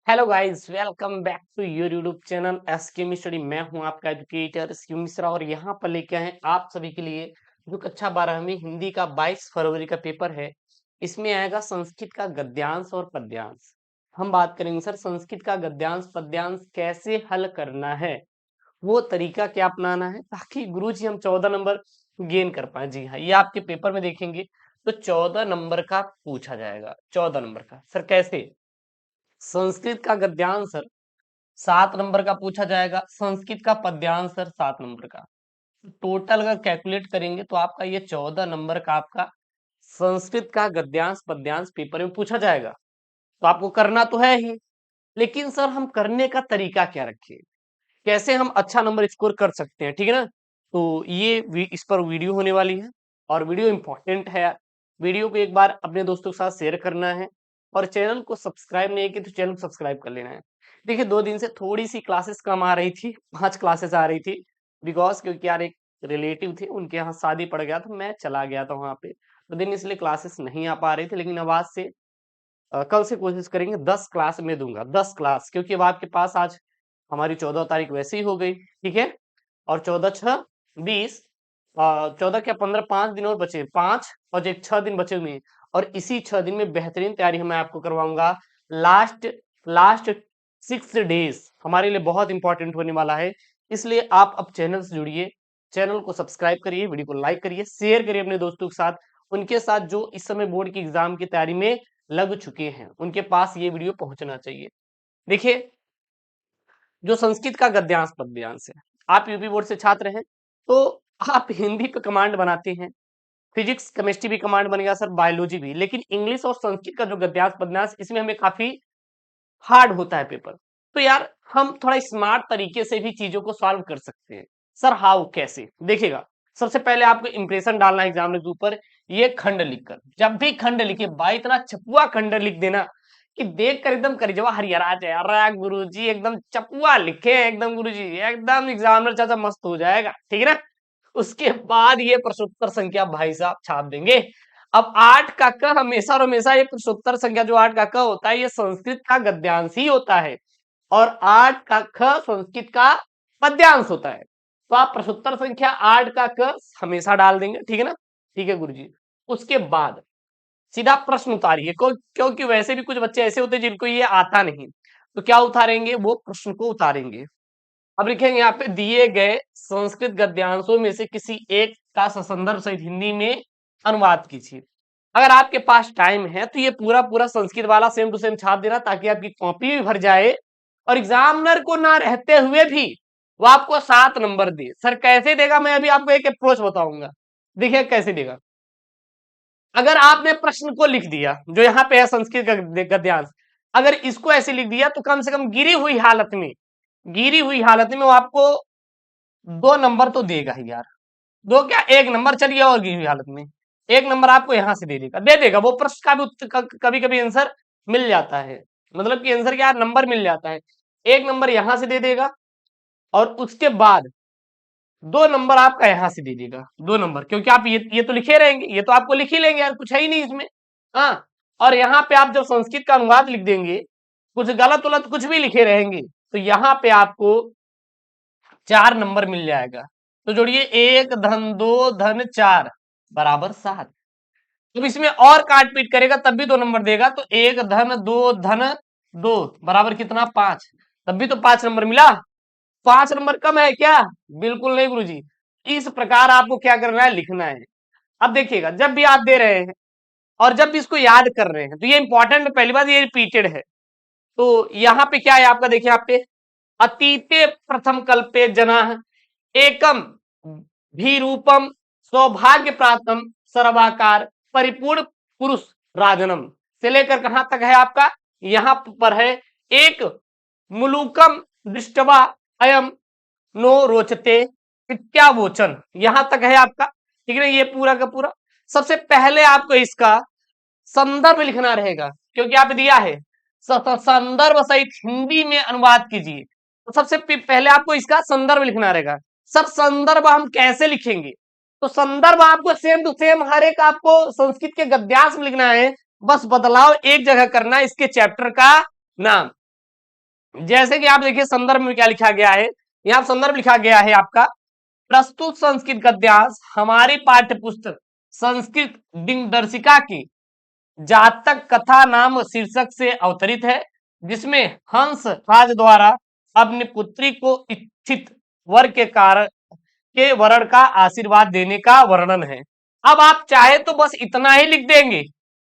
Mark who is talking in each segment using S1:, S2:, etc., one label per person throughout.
S1: Hello guys, welcome back to your YouTube channel SK study. मैं हूं आपका educator SK Mishra और यहां पर लेके आए हैं आप सभी के लिए जो कक्षा 12वीं हिंदी का 22 फरवरी का पेपर है। इसमें आएगा संस्कृत का गद्यांश और पद्यांश। हम बात करेंगे सर संस्कृत का गद्यांश पद्यांश कैसे हल करना है, वो तरीका क्या अपनाना है ताकि गुरुजी हम 14 नंबर गेन कर पाए। जी हाँ, ये आपके पेपर में देखेंगे तो 14 नंबर का पूछा जाएगा। 14 नंबर का सर कैसे? संस्कृत का गद्यांश सर 7 नंबर का पूछा जाएगा, संस्कृत का पद्यांश सर 7 नंबर का। टोटल अगर कैलकुलेट करेंगे तो आपका ये 14 नंबर का आपका संस्कृत का गद्यांश पद्यांश पेपर में पूछा जाएगा। तो आपको करना तो है ही, लेकिन सर हम करने का तरीका क्या रखें, कैसे हम अच्छा नंबर स्कोर कर सकते हैं, ठीक है ना? तो ये इस पर वीडियो होने वाली है और वीडियो इंपॉर्टेंट है यार। वीडियो को एक बार अपने दोस्तों के साथ शेयर करना है और चैनल को सब्सक्राइब नहीं किया तो चैनल को सब्सक्राइब कर लेना है। देखिए 2 दिन से थोड़ी सी क्लासेस कम आ रही थी, 5 क्लासेस आ रही थी बिकॉज क्योंकि यार एक रिलेटिव थे उनके यहाँ शादी पड़ गया था, मैं चला गया था वहां पे। तो दिन इसलिए क्लासेस नहीं आ पा रही थी, लेकिन अब आज से कल से कोशिश करेंगे 10 क्लास में दूंगा, 10 क्लास, क्योंकि अब आपके पास आज हमारी 14 तारीख वैसे ही हो गई, ठीक है? और 14 छह 20, 14 क्या 15, 5 दिन और बचे, 5 और एक 6 दिन बचे हुए हैं। और इसी 6 दिन में बेहतरीन तैयारी मैं आपको करवाऊंगा। लास्ट लास्ट 6 डेज हमारे लिए बहुत इंपॉर्टेंट होने वाला है, इसलिए आप अब चैनल से जुड़िए, चैनल को सब्सक्राइब करिए, वीडियो को लाइक करिए, शेयर करिए अपने दोस्तों के साथ, उनके साथ जो इस समय बोर्ड की एग्जाम की तैयारी में लग चुके हैं, उनके पास ये वीडियो पहुंचना चाहिए। देखिए जो संस्कृत का गद्यांश पद्यांश है, आप यूपी बोर्ड से छात्र हैं तो आप हिंदी पे कमांड बनाते हैं, फिजिक्स केमिस्ट्री भी कमांड बनेगा सर, बायोलॉजी भी, लेकिन इंग्लिश और संस्कृत का जो गद्यांश पद्यांश इसमें हमें काफी हार्ड होता है पेपर। तो यार हम थोड़ा स्मार्ट तरीके से भी चीजों को सॉल्व कर सकते हैं। सर हाउ, कैसे? देखिएगा, सबसे पहले आपको इंप्रेशन डालना है एग्जाम के ऊपर। ये खंड लिखकर, जब भी खंड लिखे भाई इतना चपुआ खंड लिख देना कि देख कर एकदम करिजवा हरिहरा जाए, अरे गुरुजी एकदम चपुआ लिखे हैं एकदम, गुरुजी एकदम एग्जामिनर चाचा मस्त हो जाएगा, ठीक है ना? उसके बाद ये प्रश्नोत्तर संख्या भाई साहब छाप देंगे। अब 8 का क हमेशा और हमेशा, ये प्रश्नोत्तर संख्या जो 8 का क होता है ये संस्कृत का गद्यांश ही होता है और 8 का ख संस्कृत का पद्यांश होता है। तो आप प्रश्नोत्तर संख्या 8 का क हमेशा डाल देंगे, ठीक है ना? ठीक है गुरुजी। उसके बाद सीधा प्रश्न उतारिए, क्योंकि वैसे भी कुछ बच्चे ऐसे होते हैं जिनको ये आता नहीं, तो क्या उतारेंगे? वो प्रश्न को उतारेंगे। अब लिखेंगे यहाँ पे दिए गए संस्कृत गद्यांशों में से किसी एक का ससंदर्भ सहित हिंदी में अनुवाद कीजिए। अगर आपके पास टाइम है तो ये पूरा पूरा संस्कृत वाला सेम टू सेम छाप देना, ताकि आपकी कॉपी भी भर जाए और एग्जामिनर को ना रहते हुए भी वो आपको 7 नंबर दे। सर कैसे देगा? मैं अभी आपको एक अप्रोच बताऊंगा, देखिए कैसे देगा। अगर आपने प्रश्न को लिख दिया जो यहाँ पे है संस्कृत का गद्यांश, अगर इसको ऐसे लिख दिया तो कम से कम गिरी हुई हालत में वो आपको 2 नंबर तो देगा ही यार। 2 क्या, 1 नंबर, चलिए, और गिरी हुई हालत में 1 नंबर आपको यहां से दे देगा वो प्रश्न का भी कभी कभी आंसर मिल जाता है, मतलब कि आंसर क्या, नंबर मिल जाता है। 1 नंबर यहां से दे देगा और उसके बाद 2 नंबर आपका यहां से दे देगा, 2 नंबर, क्योंकि आप ये तो लिखे रहेंगे, ये तो आपको लिख ही लेंगे यार, कुछ है ही नहीं इसमें। हाँ, और यहाँ पे आप जब संस्कृत का अनुवाद लिख देंगे, कुछ गलत उलत कुछ भी लिखे रहेंगे, तो यहाँ पे आपको 4 नंबर मिल जाएगा। तो जोड़िए 1 धन 2 धन 4 बराबर 7। अब इसमें और काट पीट करेगा तब भी 2 नंबर देगा, तो 1 धन 2 धन 2 बराबर कितना, 5, तब भी तो 5 नंबर मिला। 5 नंबर कम है क्या? बिल्कुल नहीं गुरुजी। इस प्रकार आपको क्या करना है, लिखना है। अब देखिएगा, जब भी आप दे रहे हैं और जब भी इसको याद कर रहे हैं तो ये इंपॉर्टेंट, पहली बात ये रिपीटेड है। तो यहाँ पे क्या है आपका, देखिए आप पे अतीते प्रथम कल्पे जना एकम भीरूपम सौभाग्य प्राप्तम सर्वाकार परिपूर्ण पुरुष राजनम से लेकर कहां तक है आपका, यहां पर है एक मुलुकम दृष्टवा अयम नो रोचते इत्यावोचन, यहां तक है आपका, ठीक है ना? ये पूरा का पूरा। सबसे पहले आपको इसका संदर्भ लिखना रहेगा, क्योंकि आप दिया है संदर्भ सहित हिंदी में अनुवाद कीजिए, तो सबसे पहले आपको इसका संदर्भ लिखना रहेगा। सर संदर्भ हम कैसे लिखेंगे? तो संदर्भ आपको सेम टू सेम हर एक आपको संस्कृत के गद्यांश में लिखना है, बस बदलाव एक जगह करना है, इसके चैप्टर का नाम। जैसे कि आप देखिए संदर्भ में क्या लिखा गया है, यहाँ संदर्भ लिखा गया है आपका, प्रस्तुत संस्कृत गद्यांश हमारी पाठ्य पुस्तक संस्कृत दिनदर्शिका की जातक कथा नाम शीर्षक से अवतरित है, जिसमें हंस राज द्वारा अपनी पुत्री को इच्छित वर के कारण के वर्ण का आशीर्वाद देने का वर्णन है। अब आप चाहे तो बस इतना ही लिख देंगे,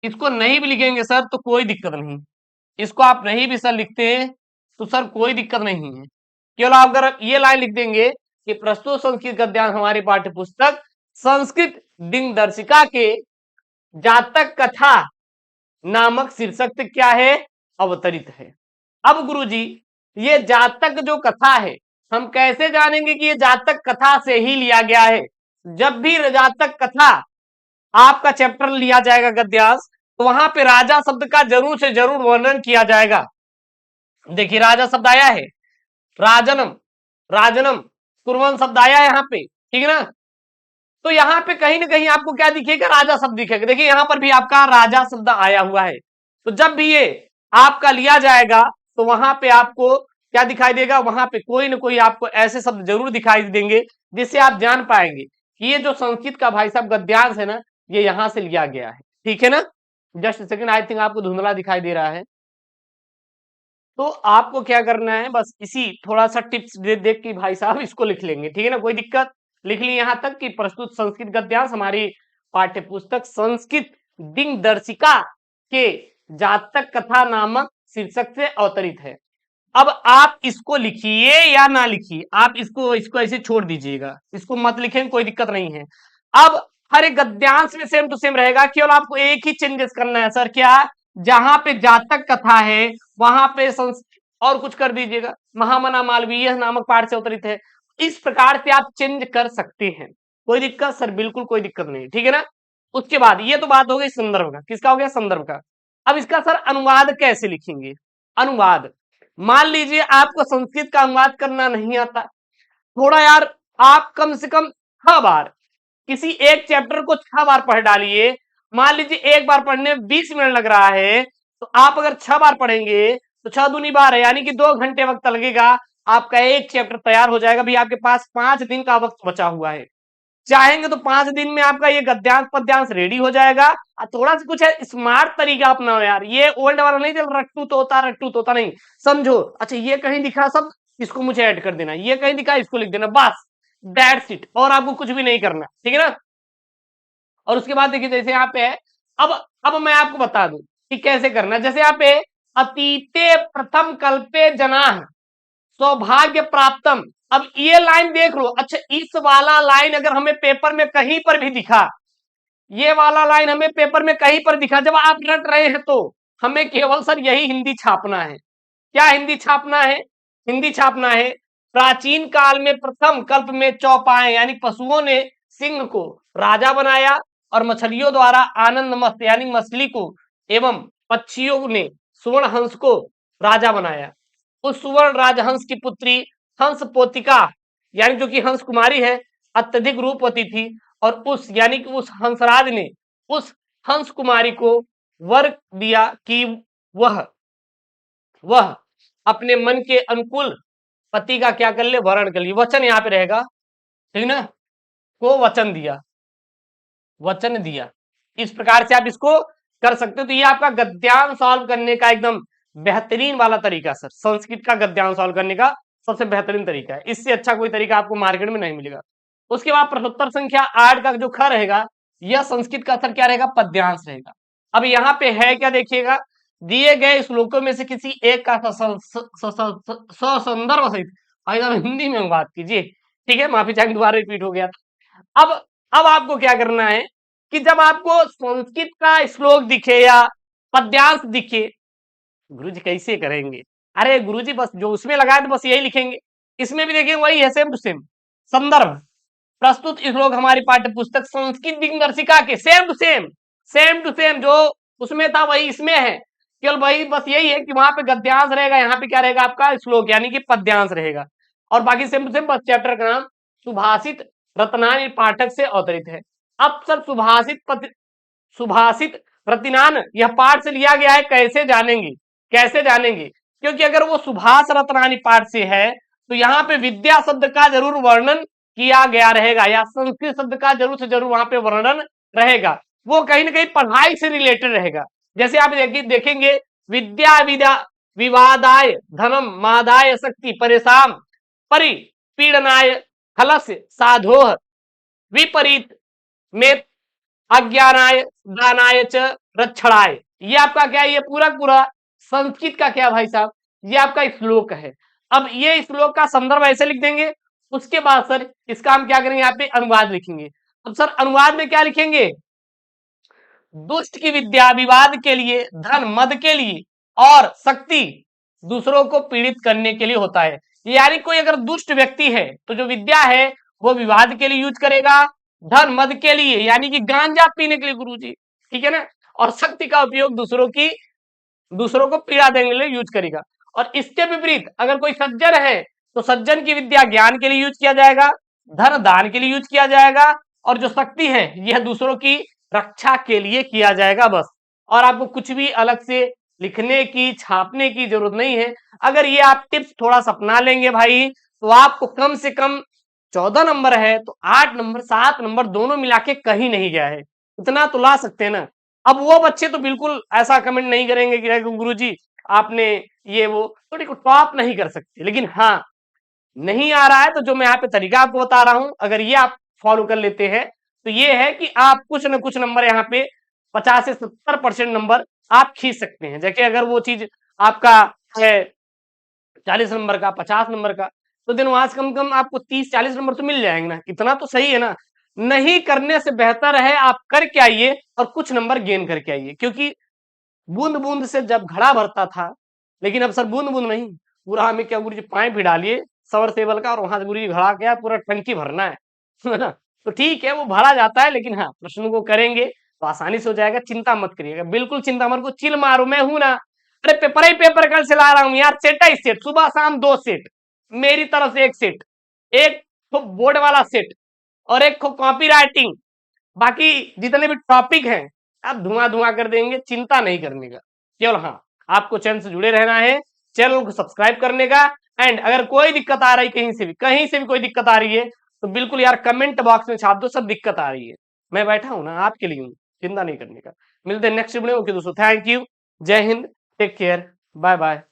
S1: इसको नहीं भी लिखेंगे सर तो कोई दिक्कत नहीं, इसको आप नहीं भी सर लिखते हैं तो सर कोई दिक्कत नहीं है। केवल आप अगर ये लाइन लिख देंगे कि प्रस्तुत संस्कृत गद्यांश हमारी पाठ्य पुस्तक संस्कृत दिनदर्शिका के जातक कथा नामक शीर्षक से क्या है, अवतरित है। अब गुरुजी ये जातक जो कथा है हम कैसे जानेंगे कि ये जातक कथा से ही लिया गया है? जब भी जातक कथा आपका चैप्टर लिया जाएगा गद्यांश, तो वहां पे राजा शब्द का जरूर से जरूर वर्णन किया जाएगा। देखिए राजा शब्द आया है, राजनम राजनम कुर्वन शब्द आया है यहाँ पे, ठीक है ना। तो यहाँ पे कहीं ना कहीं आपको क्या दिखेगा, राजा शब्द दिखेगा। देखिए यहाँ पर भी आपका राजा शब्द आया हुआ है, तो जब भी ये आपका लिया जाएगा तो वहां पे आपको क्या दिखाई देगा, वहां पे कोई ना कोई आपको ऐसे शब्द जरूर दिखाई देंगे जिससे आप जान पाएंगे कि ये जो संस्कृत का भाई साहब गद्यांश है ना, ये यहां से लिया गया है, ठीक है ना। जस्ट सेकंड, आई थिंक आपको धुंधला दिखाई दे रहा है। तो आपको क्या करना है, बस इसी थोड़ा सा टिप्स देख के भाई साहब इसको लिख लेंगे, ठीक है ना, कोई दिक्कत। लिख ली यहां तक कि प्रस्तुत संस्कृत गद्यांश हमारी पाठ्य पुस्तक संस्कृत दिनदर्शिका के जातक कथा नामक शीर्षक से अवतरित है। अब आप इसको लिखिए या ना लिखिए, आप इसको इसको ऐसे छोड़ दीजिएगा, इसको मत लिखें, कोई दिक्कत नहीं है। अब हर एक गद्यांश में सेम टू सेम रहेगा, केवल आपको एक ही चेंजेस करना है सर, क्या, जहां पे जातक कथा है वहां पे और कुछ कर दीजिएगा, महामना मालवीय नामक पाठ से अवतरित है। इस प्रकार से आप चेंज कर सकते हैं, कोई दिक्कत सर, बिल्कुल कोई दिक्कत नहीं, ठीक है ना। उसके बाद ये तो बात हो गई संदर्भ का, किसका हो गया, संदर्भ का। अब इसका सर अनुवाद कैसे लिखेंगे, अनुवाद, मान लीजिए आपको संस्कृत का अनुवाद करना नहीं आता, थोड़ा यार आप कम से कम 6 बार किसी एक चैप्टर को 6 बार पढ़ डालिए। मान लीजिए एक बार पढ़ने में 20 मिनट लग रहा है, तो आप अगर 6 बार पढ़ेंगे तो 6 दूनी बार है, यानी कि 2 घंटे वक्त लगेगा, आपका एक चैप्टर तैयार हो जाएगा। भी आपके पास 5 दिन का वक्त बचा हुआ है, चाहेंगे तो 5 दिन में आपका ये गद्यांश पद्यांश रेडी हो जाएगा। और थोड़ा सा कुछ है स्मार्ट तरीका अपनाओ यार, ये ओल्ड वाला नहीं चल रट्टू तोता नहीं, समझो। अच्छा ये कहीं दिखा सब, इसको मुझे ऐड कर देना, ये कहीं दिखा इसको लिख देना, बस दैट्स इट, और आपको कुछ भी नहीं करना, ठीक है ना। और उसके बाद देखिए जैसे यहाँ पे है, अब मैं आपको बता दूं कि कैसे करना है। जैसे यहाँ पे अतीते प्रथम कल्पे जनाः सौभाग्य प्राप्तम, अब ये लाइन देख लो। अच्छा इस वाला लाइन अगर हमें पेपर में कहीं पर भी दिखा, ये वाला लाइन हमें पेपर में कहीं पर दिखा, जब आप रट रहे हैं तो हमें केवल सर यही हिंदी छापना है। क्या हिंदी छापना है, हिंदी छापना है, प्राचीन काल में प्रथम कल्प में चौपाए यानी पशुओं ने सिंह को राजा बनाया और मछलियों द्वारा आनंद मस्त यानी मछली को एवं पक्षियों ने स्वर्ण हंस को राजा बनाया। उस सुवर्ण राजहंस की पुत्री हंस पोतिका यानी जो कि हंस कुमारी है अत्यधिक रूपवती थी, और उस यानी कि उस हंसराज ने उस हंस कुमारी को वर दिया कि वह अपने मन के अनुकूल पति का क्या कर ले, वर्ण कर ले। वचन यहाँ पे रहेगा, ठीक ना, को वचन दिया, वचन दिया। इस प्रकार से आप इसको कर सकते हो। तो ये आपका गद्यांश सॉल्व करने का एकदम बेहतरीन वाला तरीका सर, संस्कृत का गद्यांश सॉल्व करने का सबसे बेहतरीन तरीका है, इससे अच्छा कोई तरीका आपको मार्केट में नहीं मिलेगा। उसके बाद प्रश्नोत्तर संख्या 8 का जो ख रहेगा, यह संस्कृत का सर क्या रहेगा, पद्यांश रहेगा। अब यहाँ पे है क्या, देखिएगा, दिए गए श्लोकों में से किसी एक का ससंदर्भ सहित हिंदी में बात कीजिए, ठीक है, माफी चाहे दोबारा रिपीट हो गया था। अब आपको क्या करना है कि जब आपको संस्कृत का श्लोक दिखे या पद्यांश दिखे, गुरुजी कैसे करेंगे, अरे गुरुजी बस जो उसमें लगाए तो बस यही लिखेंगे, इसमें भी देखेंगे वही है, सेम टू सेम। संदर्भ प्रस्तुत श्लोक हमारी पाठ्य पुस्तक संस्कृत दिनदर्शिका के, same to same, same to same, जो उसमें था वही इसमें है, केवल वही बस यही है कि वहां पे गद्यांश रहेगा, यहाँ पे क्या रहेगा आपका श्लोक यानी कि पद्यांश रहेगा, और बाकी सेम टू सेम। बस चैप्टर का नाम सुभाषित रत्नान पाठक से अवतरित है। अब सर सुभाषित रत्नान यह पाठ से लिया गया है, कैसे जानेंगे, कैसे जानेंगे, क्योंकि अगर वो सुभाष रत्नानी पाठ से है तो यहाँ पे विद्या शब्द का जरूर वर्णन किया गया रहेगा, या संस्कृत शब्द का जरूर से जरूर वहां पे वर्णन रहेगा। वो कहीं ना कहीं पढ़ाई से रिलेटेड रहेगा। जैसे आप देखेंगे, विद्या विद्या विवादाय धनम मादाय शक्ति परेशान परिपीडनाय खलस्य साधोह विपरीत में अज्ञानाय दानाय च रक्षणाय। ये आपका क्या है, ये पूरा पूरा संस्कृत का क्या भाई साहब, ये आपका श्लोक है। अब ये श्लोक का संदर्भ ऐसे लिख देंगे, उसके बाद सर इसका हम क्या करेंगे, यहाँ पे अनुवाद लिखेंगे। अब सर अनुवाद में क्या लिखेंगे, दुष्ट की विद्या विवाद के लिए, धन मद के लिए और शक्ति दूसरों को पीड़ित करने के लिए होता है। यानी कोई अगर दुष्ट व्यक्ति है तो जो विद्या है वो विवाद के लिए यूज करेगा, धन मद के लिए यानी कि गांजा पीने के लिए गुरुजी, ठीक है ना, और शक्ति का उपयोग दूसरों को पीड़ा देने के लिए यूज करेगा। और इसके विपरीत अगर कोई सज्जन है तो सज्जन की विद्या ज्ञान के लिए यूज किया जाएगा, धन दान के लिए यूज किया जाएगा, और जो शक्ति है यह दूसरों की रक्षा के लिए किया जाएगा बस। और आपको कुछ भी अलग से लिखने की छापने की जरूरत नहीं है। अगर ये आप टिप्स थोड़ा सा अपना लेंगे भाई तो आपको कम से कम 14 नंबर है तो 8 नंबर 7 नंबर दोनों मिला के कहीं नहीं गया है, इतना तो ला सकते हैं ना। अब वो बच्चे तो बिल्कुल ऐसा कमेंट नहीं करेंगे कि गुरुजी आपने ये वो, तो देखो टॉप नहीं कर सकते, लेकिन हाँ नहीं आ रहा है तो जो मैं यहाँ पे तरीका आपको बता रहा हूं, अगर ये आप फॉलो कर लेते हैं तो ये है कि आप कुछ न कुछ नंबर यहाँ पे 50 से 70% नंबर आप खींच सकते हैं। जैसे अगर वो चीज आपका है 40 नंबर का, 50 नंबर का, तो दिन वहां से कम कम आपको 30-40 नंबर तो मिल जाएंगे ना, इतना तो सही है ना। नहीं करने से बेहतर है आप करके आइए और कुछ नंबर गेन करके आइए, क्योंकि बूंद बूंद से जब घड़ा भरता था, लेकिन अब सर बूंद बूंद नहीं, पूरा हमें क्या गुरु जी पाइप भी डालिए सबमर्सिबल का और वहां से गुरु जी घड़ा क्या पूरा टंकी भरना है ना। तो ठीक है वो भरा जाता है, लेकिन हाँ प्रश्न को करेंगे तो आसानी से हो जाएगा, चिंता मत करिएगा, बिल्कुल चिंता मत को चिल मारो, मैं हूं ना। अरे पेपर ही पेपर कल से ला रहा हूँ यार, सेट है सेट, सुबह शाम 2 सेट मेरी तरफ से, एक सेट, एक तो बोर्ड वाला सेट और एक कॉपी राइटिंग, बाकी जितने भी टॉपिक हैं आप धुआं धुआं कर देंगे, चिंता नहीं करने का। केवल हाँ आपको चैनल से जुड़े रहना है, चैनल को सब्सक्राइब करने का। एंड अगर कोई दिक्कत आ रही कहीं से भी कोई दिक्कत आ रही है तो बिल्कुल यार कमेंट बॉक्स में छाप दो, सब दिक्कत आ रही है, मैं बैठा हूं ना आपके लिए हूं, चिंता नहीं करने का। मिलते हैं नेक्स्ट वीडियो में। ओके दोस्तों, थैंक यू, जय हिंद, टेक केयर, बाय बाय।